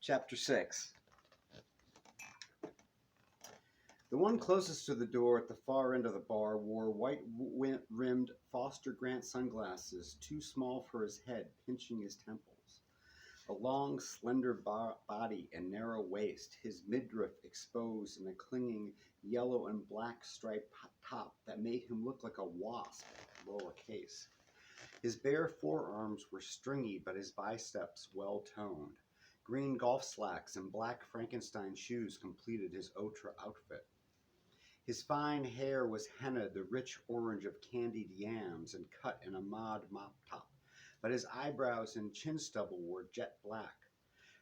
Chapter 6. The one closest to the door at the far end of the bar wore white-rimmed Foster Grant sunglasses, too small for his head, pinching his temples. A long, slender body and narrow waist, his midriff exposed in a clinging yellow and black striped top that made him look like a wasp, lowercase. His bare forearms were stringy, but his biceps well-toned. Green golf slacks and black Frankenstein shoes completed his outre outfit. His fine hair was hennaed the rich orange of candied yams and cut in a mod mop top, but his eyebrows and chin stubble were jet black.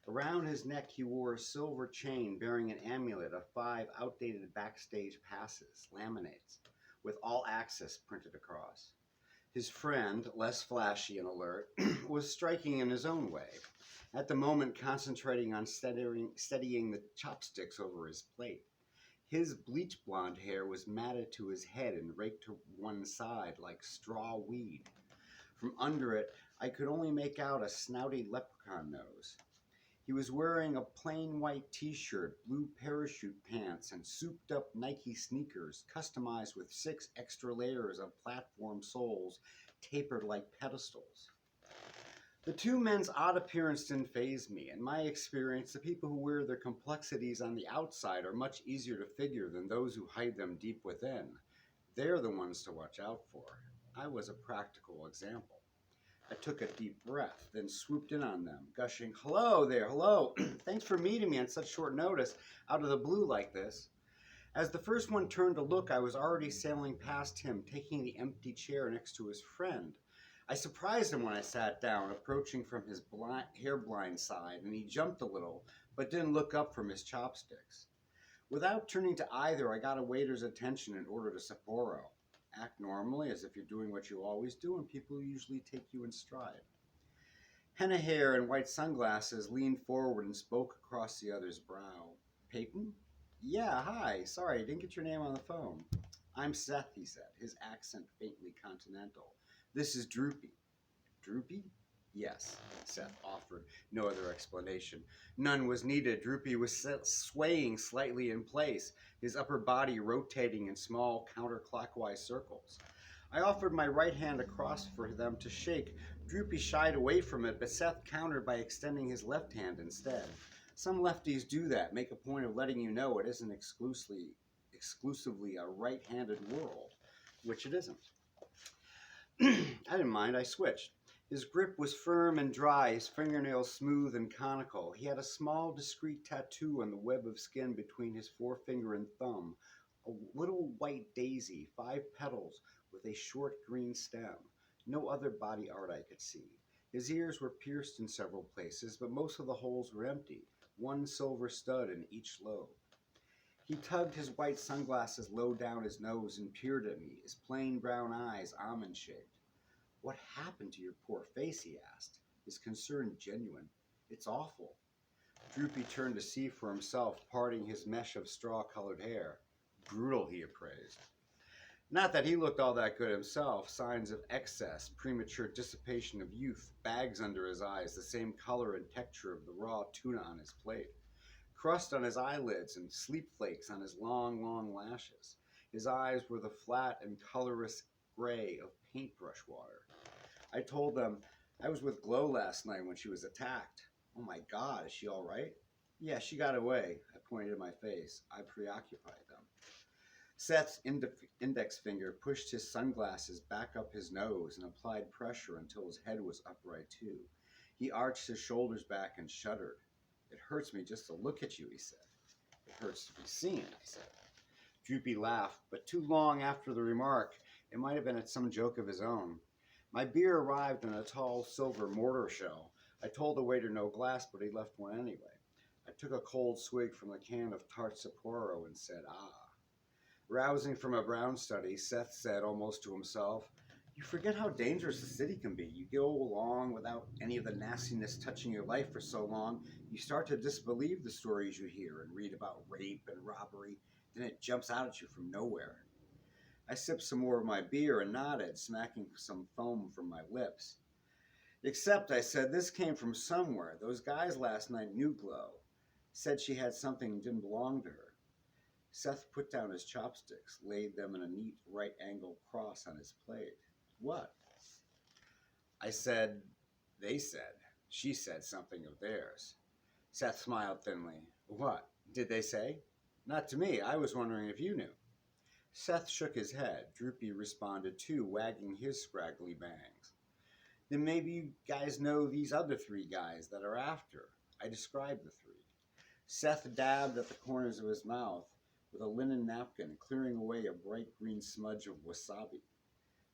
Around his neck he wore a silver chain bearing an amulet of 5 outdated backstage passes, laminates, with all access printed across. His friend, less flashy and alert, was striking in his own way, at the moment concentrating on steadying the chopsticks over his plate. His bleach blonde hair was matted to his head and raked to one side like straw weed. From under it, I could only make out a snouty leprechaun nose. He was wearing a plain white t-shirt, blue parachute pants, and souped-up Nike sneakers, customized with 6 extra layers of platform soles tapered like pedestals. The two men's odd appearance didn't faze me. In my experience, the people who wear their complexities on the outside are much easier to figure than those who hide them deep within. They're the ones to watch out for. I was a practical example. I took a deep breath, then swooped in on them, gushing, "Hello there, hello. Thanks for meeting me on such short notice, out of the blue like this." As the first one turned to look, I was already sailing past him, taking the empty chair next to his friend. I surprised him when I sat down, approaching from his hair-blind side, and he jumped a little, but didn't look up from his chopsticks. Without turning to either, I got a waiter's attention and ordered a Sapporo. Act normally, as if you're doing what you always do, and people usually take you in stride. Henna hair and white sunglasses leaned forward and spoke across the other's brow. "Peyton?" "Yeah, hi. Sorry, I didn't get your name on the phone." "I'm Seth," he said, his accent faintly continental. "This is Droopy." "Droopy?" "Yes," Seth offered, no other explanation. None was needed. Droopy was swaying slightly in place, his upper body rotating in small counterclockwise circles. I offered my right hand across for them to shake. Droopy shied away from it, but Seth countered by extending his left hand instead. Some lefties do that, make a point of letting you know it isn't exclusively a right-handed world, which it isn't. I didn't mind, I switched. His grip was firm and dry, his fingernails smooth and conical. He had a small, discreet tattoo on the web of skin between his forefinger and thumb, a little white daisy, 5 petals, with a short green stem. No other body art I could see. His ears were pierced in several places, but most of the holes were empty, 1 silver stud in each lobe. He tugged his white sunglasses low down his nose and peered at me, his plain brown eyes almond-shaped. "What happened to your poor face?" he asked, his concern genuine. "It's awful." Droopy turned to see for himself, parting his mesh of straw-colored hair. "Brutal," he appraised. Not that he looked all that good himself. Signs of excess, premature dissipation of youth, bags under his eyes, the same color and texture of the raw tuna on his plate. Crust on his eyelids and sleep flakes on his long lashes. His eyes were the flat and colorless gray of paintbrush water. I told them I was with Glow last night when she was attacked. "Oh my God, is she all right?" "Yeah, she got away." I pointed at my face. I preoccupied them. Seth's index finger pushed his sunglasses back up his nose and applied pressure until his head was upright too. He arched his shoulders back and shuddered. "It hurts me just to look at you," he said. "It hurts to be seen," I said. Droopy laughed, but too long after the remark. It might have been at some joke of his own. My beer arrived in a tall silver mortar shell. I told the waiter no glass, but he left one anyway. I took a cold swig from the can of tart Sapporo and said, "Ah." Rousing from a brown study, Seth said almost to himself, "You forget how dangerous the city can be. You go along without any of the nastiness touching your life for so long, you start to disbelieve the stories you hear and read about rape and robbery. Then it jumps out at you from nowhere." I sipped some more of my beer and nodded, smacking some foam from my lips. Except, I said, this came from somewhere. Those guys last night knew Glow. Said she had something that didn't belong to her. Seth put down his chopsticks, laid them in a neat right-angled cross on his plate. What? I said, they said. She said something of theirs. Seth smiled thinly. What? Did they say? Not to me. I was wondering if you knew. Seth shook his head. Droopy responded too, wagging his scraggly bangs. Then maybe you guys know these other three guys that are after. I described the three. Seth dabbed at the corners of his mouth with a linen napkin, clearing away a bright green smudge of wasabi.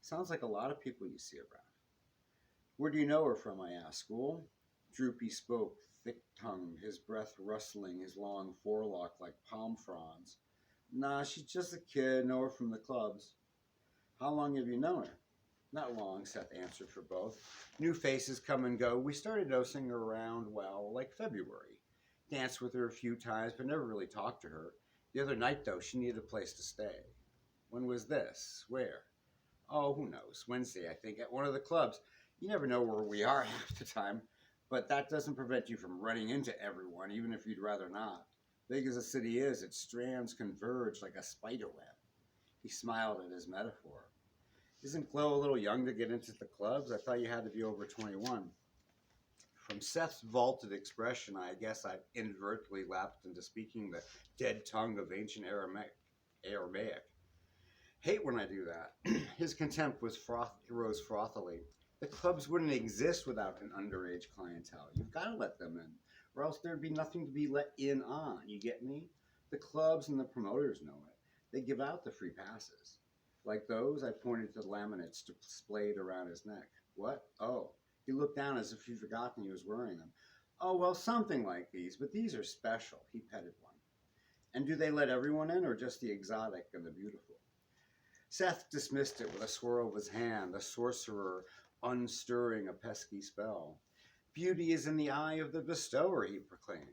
Sounds like a lot of people you see around. Where do you know her from, I asked. School? Droopy spoke, thick-tongued, his breath rustling his long forelock like palm fronds. Nah, she's just a kid, know her from the clubs. How long have you known her? Not long, Seth answered for both. New faces come and go. We started noticing her around, well, like February. Danced with her a few times, but never really talked to her. The other night, though, she needed a place to stay. When was this? Where? Oh, who knows? Wednesday, I think, at one of the clubs. You never know where we are half the time, but that doesn't prevent you from running into everyone, even if you'd rather not. Big as a city is, its strands converge like a spider web. He smiled at his metaphor. Isn't Glow a little young to get into the clubs? I thought you had to be over 21. From Seth's vaulted expression, I guess I've inadvertently lapsed into speaking the dead tongue of ancient Aramaic. Hate when I do that. His contempt rose frothily. The clubs wouldn't exist without an underage clientele. You've got to let them in, or else there'd be nothing to be let in on. You get me? The clubs and the promoters know it. They give out the free passes. Like those, I pointed to the laminates displayed around his neck. What? Oh. He looked down as if he'd forgotten he was wearing them. Oh, well, something like these, but these are special. He petted one. And do they let everyone in, or just the exotic and the beautiful? Seth dismissed it with a swirl of his hand, the sorcerer unstirring a pesky spell. Beauty is in the eye of the bestower, he proclaimed.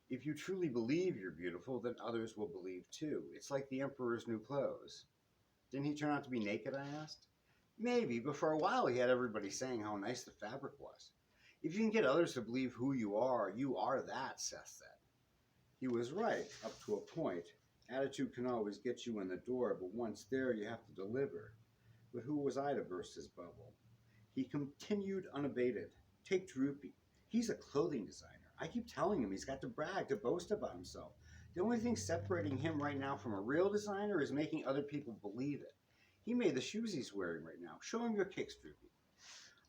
If you truly believe you're beautiful, then others will believe too. It's like the emperor's new clothes. Didn't he turn out to be naked, I asked. Maybe, but for a while he had everybody saying how nice the fabric was. If you can get others to believe who you are that, Seth said. He was right, up to a point. Attitude can always get you in the door, but once there you have to deliver. But who was I to burst his bubble? He continued unabated. Take Droopy. He's a clothing designer. I keep telling him he's got to brag, to boast about himself. The only thing separating him right now from a real designer is making other people believe it. He made the shoes he's wearing right now. Show him your kicks, Droopy.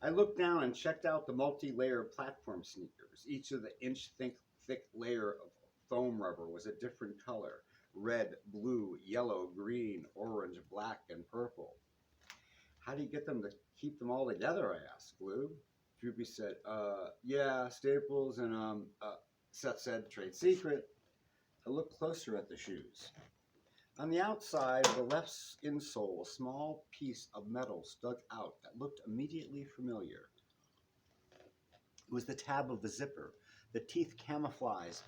I looked down and checked out the multi-layer platform sneakers. Each of the inch-thick layer of foam rubber was a different color. Red, blue, yellow, green, orange, black, and purple. How do you get them to keep them all together, I asked. Glue? Droopy said, yeah, staples and, Seth said, trade secret. I looked closer at the shoes. On the outside of the left insole, a small piece of metal stuck out that looked immediately familiar. It was the tab of the zipper, the teeth camouflaged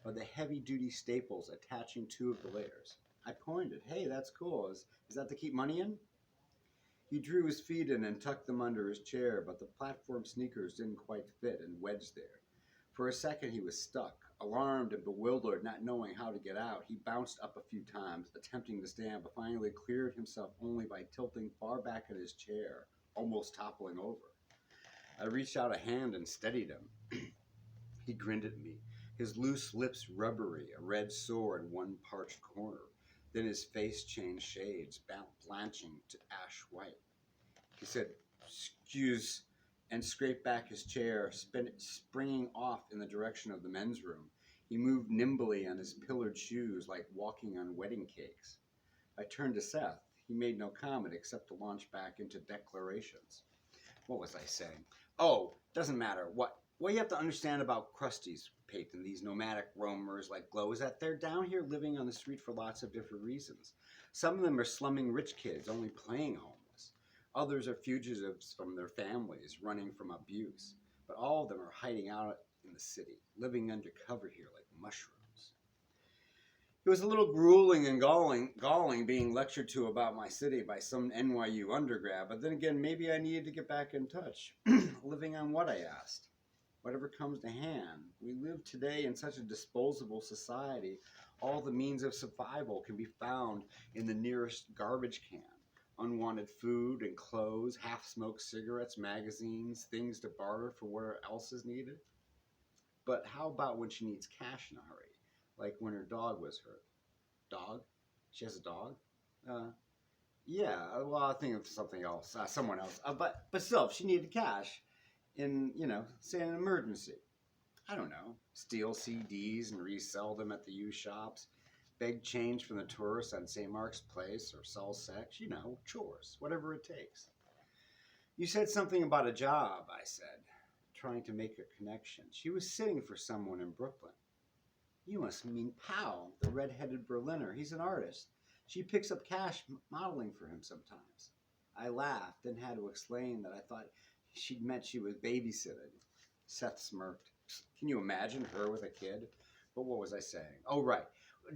by the heavy-duty staples attaching two of the layers. I pointed. Hey, that's cool. Is that to keep money in? He drew his feet in and tucked them under his chair, but the platform sneakers didn't quite fit and wedged there. For a second he was stuck, alarmed and bewildered, not knowing how to get out. He bounced up a few times, attempting to stand, but finally cleared himself only by tilting far back in his chair, almost toppling over. I reached out a hand and steadied him. He grinned at me, his loose lips rubbery, a red sore in one parched corner. Then his face changed shades, blanching to ash white. He said, "Excuse," and scraped back his chair, springing off in the direction of the men's room. He moved nimbly on his pillared shoes like walking on wedding cakes. I turned to Seth. He made no comment except to launch back into declarations. What was I saying? Oh, doesn't matter. What you have to understand about Krusty's, Peyton, these nomadic roamers like Glow, is that they're down here living on the street for lots of different reasons. Some of them are slumming rich kids, only playing homeless. Others are fugitives from their families, running from abuse. But all of them are hiding out in the city, living undercover here like mushrooms. It was a little grueling and galling being lectured to about my city by some NYU undergrad, but then again, maybe I needed to get back in touch. Living on what, I asked? Whatever comes to hand. We live today in such a disposable society. All the means of survival can be found in the nearest garbage can. Unwanted food and clothes, half-smoked cigarettes, magazines, things to barter for whatever else is needed. But how about when she needs cash in a hurry? Like when her dog was hurt. Dog? She has a dog? Uh, yeah, well, I think of something else, someone else. But still, if she needed cash in, say an emergency, I don't know, steal CDs and resell them at the used shops, beg change from the tourists on St. Mark's Place, or sell sex, chores, whatever it takes. You said something about a job, I said, trying to make a connection. She was sitting for someone in Brooklyn. You must mean Powell, the red-headed Berliner. He's an artist. She picks up cash modeling for him sometimes. I laughed, then had to explain that I thought she'd meant she was babysitting. Seth smirked. Can you imagine her with a kid? But what was I saying? Oh, right.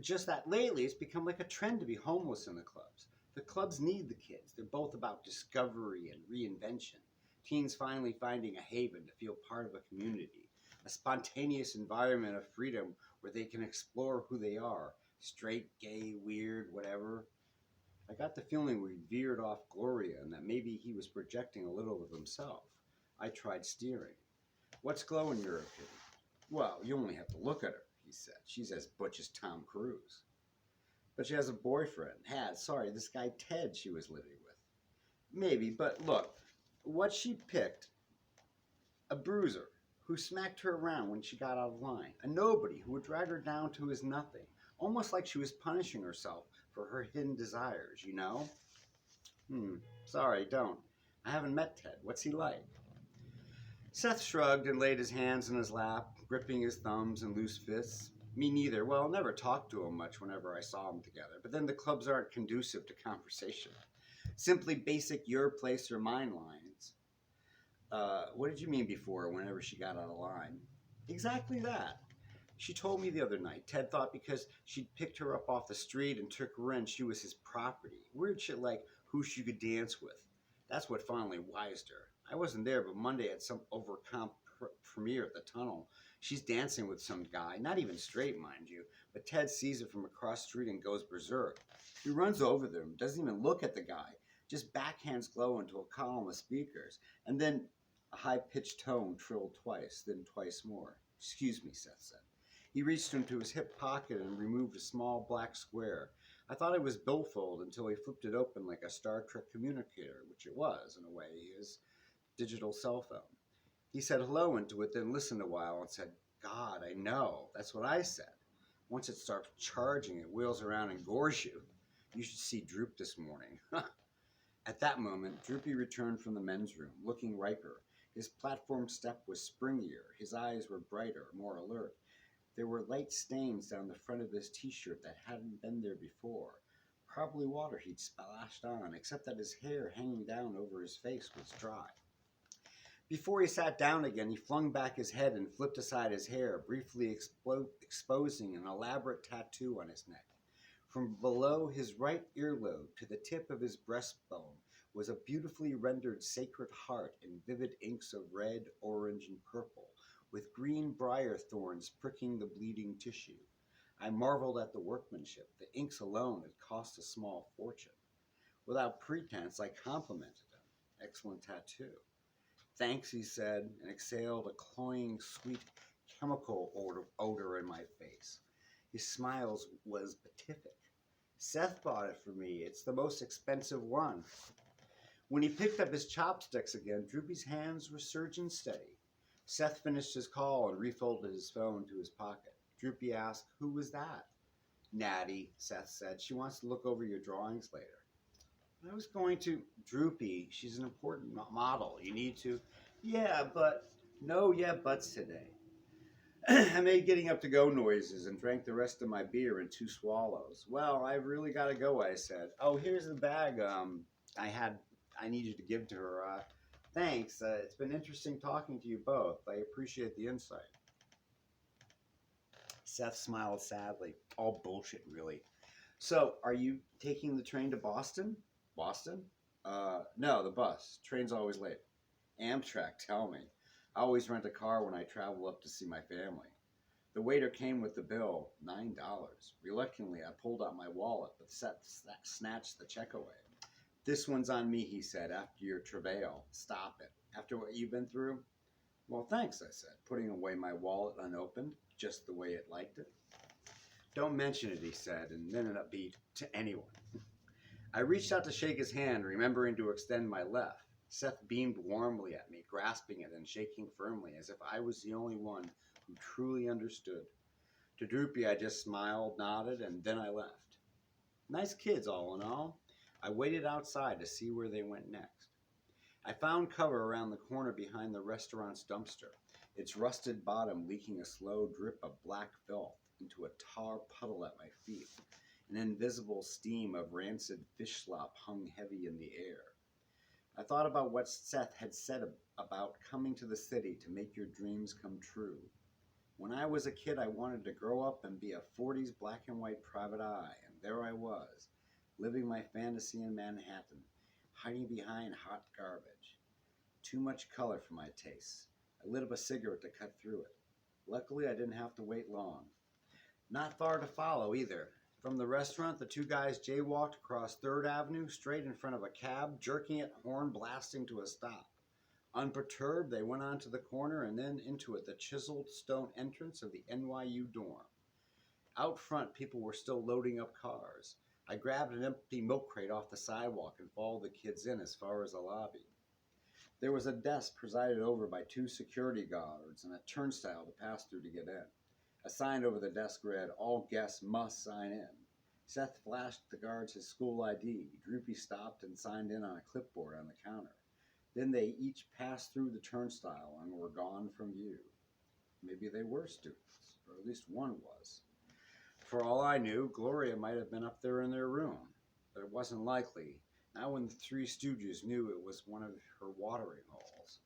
Just that lately it's become like a trend to be homeless in the clubs. The clubs need the kids. They're both about discovery and reinvention. Teens finally finding a haven to feel part of a community, a spontaneous environment of freedom where they can explore who they are, straight, gay, weird, whatever. I got the feeling we veered off Gloria and that maybe he was projecting a little of himself. I tried steering. What's Glow in your opinion? Well, you only have to look at her, he said. She's as butch as Tom Cruise. But she has a boyfriend. This guy Ted she was living with. Maybe, but look, what she picked, a bruiser who smacked her around when she got out of line, a nobody who would drag her down to his nothing, almost like she was punishing herself for her hidden desires, you know? Sorry, don't. I haven't met Ted. What's he like? Seth shrugged and laid his hands in his lap, gripping his thumbs and loose fists. Me neither. Well, I never talked to him much whenever I saw them together, but then the clubs aren't conducive to conversation. Simply basic your place or mine lines. What did you mean before whenever she got out of line? Exactly that. She told me the other night Ted thought because she'd picked her up off the street and took her in, she was his property. Weird shit like who she could dance with. That's what finally wised her. I wasn't there, but Monday at some overcomp premiere at the Tunnel, she's dancing with some guy, not even straight, mind you, but Ted sees it from across the street and goes berserk. He runs over them, doesn't even look at the guy, just backhands Glow into a column of speakers, and then a high-pitched tone trilled twice, then twice more. Excuse me, Seth said. He reached into his hip pocket and removed a small black square. I thought it was billfold until he flipped it open like a Star Trek communicator, which it was, in a way, his digital cell phone. He said hello into it, then listened a while and said, God, I know. That's what I said. Once it starts charging, it wheels around and gores you. You should see Droop this morning. At that moment, Droopy returned from the men's room, looking riper. His platform step was springier. His eyes were brighter, more alert. There were light stains down the front of his t-shirt that hadn't been there before. Probably water he'd splashed on, except that his hair hanging down over his face was dry. Before he sat down again, he flung back his head and flipped aside his hair, briefly exposing an elaborate tattoo on his neck. From below his right earlobe to the tip of his breastbone was a beautifully rendered sacred heart in vivid inks of red, orange, and purple, with green briar thorns pricking the bleeding tissue. I marveled at the workmanship. The inks alone had cost a small fortune. Without pretense, I complimented him. Excellent tattoo. Thanks, he said, and exhaled a cloying, sweet chemical odor in my face. His smile was beatific. Seth bought it for me. It's the most expensive one. When he picked up his chopsticks again, Droopy's hands were surging steady. Seth finished his call and refolded his phone to his pocket. Droopy asked, who was that? Natty, Seth said. She wants to look over your drawings later. I was going to. Droopy, she's an important model. You need to. Yeah, but. No, yeah, buts today. I made getting up to go noises and drank the rest of my beer in 2 swallows. Well, I've really got to go, I said. Oh, here's the bag I need you to give to her. Thanks. It's been interesting talking to you both. I appreciate the insight. Seth smiled sadly. All bullshit, really. So, are you taking the train to Boston? Boston? No, the bus. Train's always late. Amtrak, tell me. I always rent a car when I travel up to see my family. The waiter came with the bill, $9. Reluctantly, I pulled out my wallet, but Seth snatched the check away. This one's on me, he said, after your travail. Stop it. After what you've been through? Well, thanks, I said, putting away my wallet unopened, just the way it liked it. Don't mention it, he said, and then it be to anyone. I reached out to shake his hand, remembering to extend my left. Seth beamed warmly at me, grasping it and shaking firmly, as if I was the only one who truly understood. To Droopy, I just smiled, nodded, and then I left. Nice kids, all in all. I waited outside to see where they went next. I found cover around the corner behind the restaurant's dumpster, its rusted bottom leaking a slow drip of black filth into a tar puddle at my feet. An invisible steam of rancid fish slop hung heavy in the air. I thought about what Seth had said about coming to the city to make your dreams come true. When I was a kid, I wanted to grow up and be a 40s black and white private eye, and there I was, living my fantasy in Manhattan, hiding behind hot garbage. Too much color for my tastes. I lit up a cigarette to cut through it. Luckily, I didn't have to wait long. Not far to follow, either. From the restaurant, the two guys jaywalked across 3rd Avenue, straight in front of a cab, jerking it, horn blasting to a stop. Unperturbed, they went on to the corner and then into it, the chiseled stone entrance of the NYU dorm. Out front, people were still loading up cars. I grabbed an empty milk crate off the sidewalk and followed the kids in as far as the lobby. There was a desk presided over by 2 security guards and a turnstile to pass through to get in. A sign over the desk read, "All guests must sign in." Seth flashed the guards his school ID. Droopy stopped and signed in on a clipboard on the counter. Then they each passed through the turnstile and were gone from view. Maybe they were students, or at least one was. For all I knew, Gloria might have been up there in their room, but it wasn't likely, not when the 3 Stooges knew it was one of her watering holes.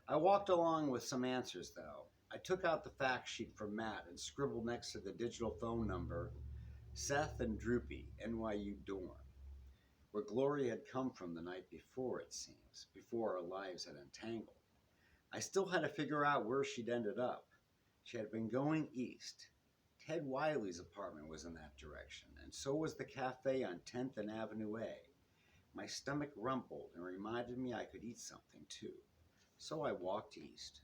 I walked along with some answers, though. I took out the fact sheet from Matt and scribbled next to the digital phone number, Seth and Droopy, NYU dorm, where Gloria had come from the night before, it seems, before our lives had entangled. I still had to figure out where she'd ended up. She had been going east. Ted Wiley's apartment was in that direction, and so was the cafe on 10th and Avenue A. My stomach rumbled and reminded me I could eat something, too. So I walked east.